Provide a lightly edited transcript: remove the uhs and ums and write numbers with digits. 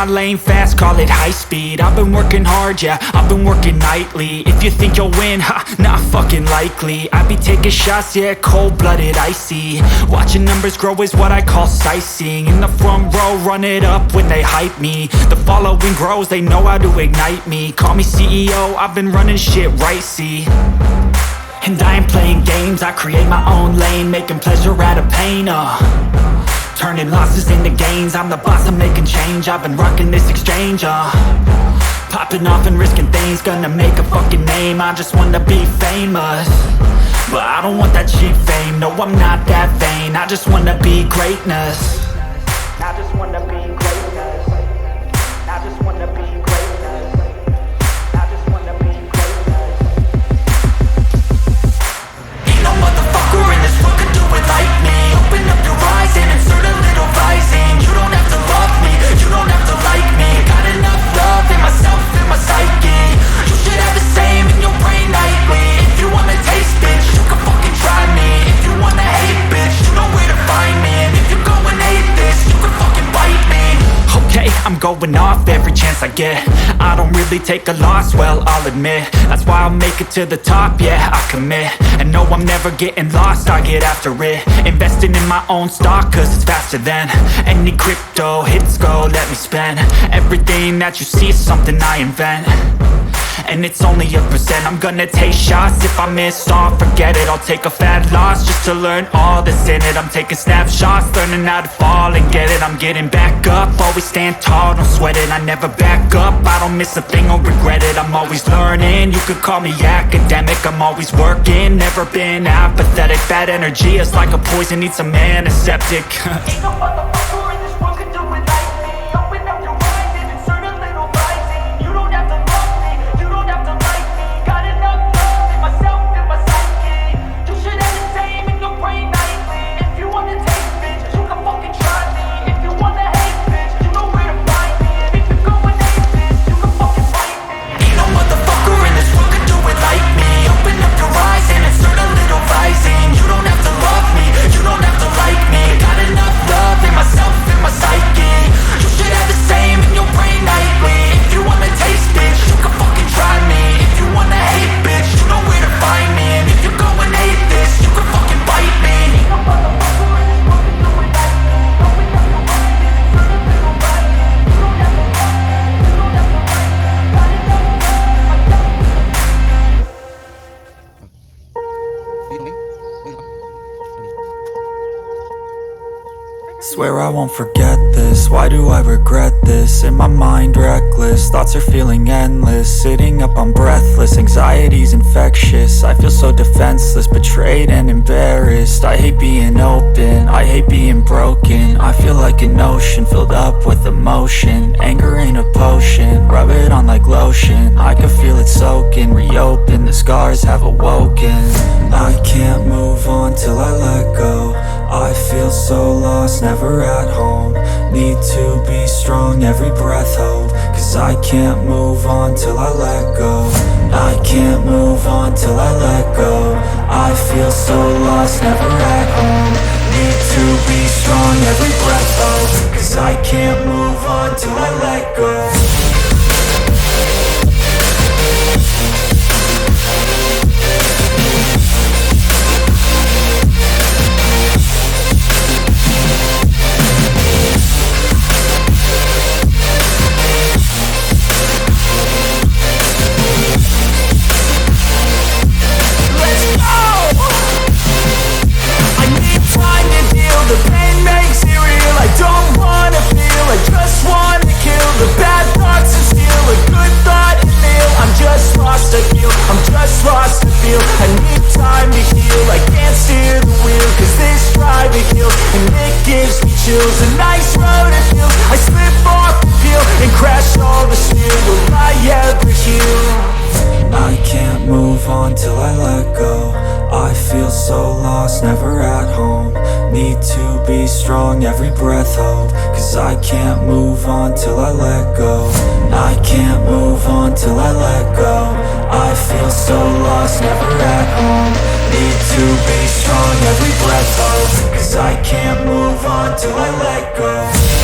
lane fast, call it high speed. I've been working hard, yeah, I've been working nightly. If you think you'll win, ha, not fucking likely. I be taking shots, yeah, cold-blooded, icy. Watching numbers grow is what I call sightseeing. In the front row, run it up when they hype me. The following grows, they know how to ignite me. Call me CEO, I've been running shit right, see. And I ain't playing games, I create my own lane, making pleasure out of pain, turning losses into gains. I'm the boss, I'm making change. I've been rocking this exchange, popping off and risking things. Gonna make a fucking name, I just wanna be famous. But I don't want that cheap fame, no I'm not that vain. I just wanna be greatness. I just wanna be greatness. I just wanna be greatness. I just wanna be greatness. Ain't no motherfucker in this world could do it like me. Open up your eyes and insert a little rising. You don't have to love me, you don't have to like me. Got enough love in myself, in my psyche. You should have the same in your brain nightly. If you wanna taste, bitch, you can fucking try me. If you wanna hate, bitch, you know where to find me. And if you go and hate this, you can fucking bite me. Okay, I'm going off every chance I get. I don't really take a loss, well, I'll admit. That's why I'll make it to the top, yeah, I commit. And no, I'm never getting lost, I get after it. Investing in my own stock, cause it's faster than any crypto hits go, let me spend. Everything that you see is something I invent. And it's only a percent. I'm gonna take shots. If I miss all, forget it. I'll take a fat loss just to learn all that's in it. I'm taking snapshots, learning how to fall and get it. I'm getting back up, always stand tall, don't sweat it. I never back up, I don't miss a thing or regret it. I'm always learning, you could call me academic. I'm always working, never been apathetic. Bad energy is like a poison, needs some antiseptic. Ain't no motherfucker in this world could do it like me. Open up your eyes and insert a little rising. You don't have to love me, you don't have to like me. Got enough love in myself, in my psyche. You should have the same in your brain nightly. If you wanna taste, bitch, you can fucking try me. If you wanna hate, bitch, you know where to find me. And if you go and hate, bitch, you can fucking fight me. Ain't no motherfucker in this world could do it like me. Open up your eyes and insert a little rising. You don't have to love me, you don't have to like me. Got enough love in myself, in my psyche. You should have the same in your brain nightly. If you wanna taste, bitch, you can fucking try me. If you wanna hate, bitch, you know where to find me. And if you go and hate this, you can fucking bite me. Ain't no motherfucker in this world can do it like me. Open up your eyes and insert a little rising. You don't have to love me, you don't have to like me. Got enough love in myself. Swear I won't forget this, why do I regret this? In my mind reckless, thoughts are feeling endless. Sitting up, I'm breathless, anxiety's infectious. I feel so defenseless, betrayed and embarrassed. I hate being open, I hate being broken. I feel like an ocean filled up with emotion. Anger ain't a potion, rub it on like lotion. I can feel it soaking, reopen, the scars have awoken. I can't move on till I let go. I feel so lost, never at home. Need to be strong, every breath hold. Cause I can't move on till I let go. I can't move on till I let go. I feel so lost, never at home. Need to be strong, every breath hold. Cause I can't move on till I let go. The pain makes it real, I don't wanna feel, I just wanna kill the bad thoughts and steal a good thought and feel. I'm just lost to feel, I'm just lost to feel. I need time to heal, I can't steer the wheel. Cause this drive it heals, and it gives me chills. A nice road it feels, I slip off the peel and crash all the steel. Will I ever heal? I can't move on till I let go. I feel so lost, never at home. Need to be strong, every breath hold. Cause I can't move on till I let go. I can't move on till I let go. I feel so lost, never at home. Need to be strong, every breath hold. Cause I can't move on till I let go.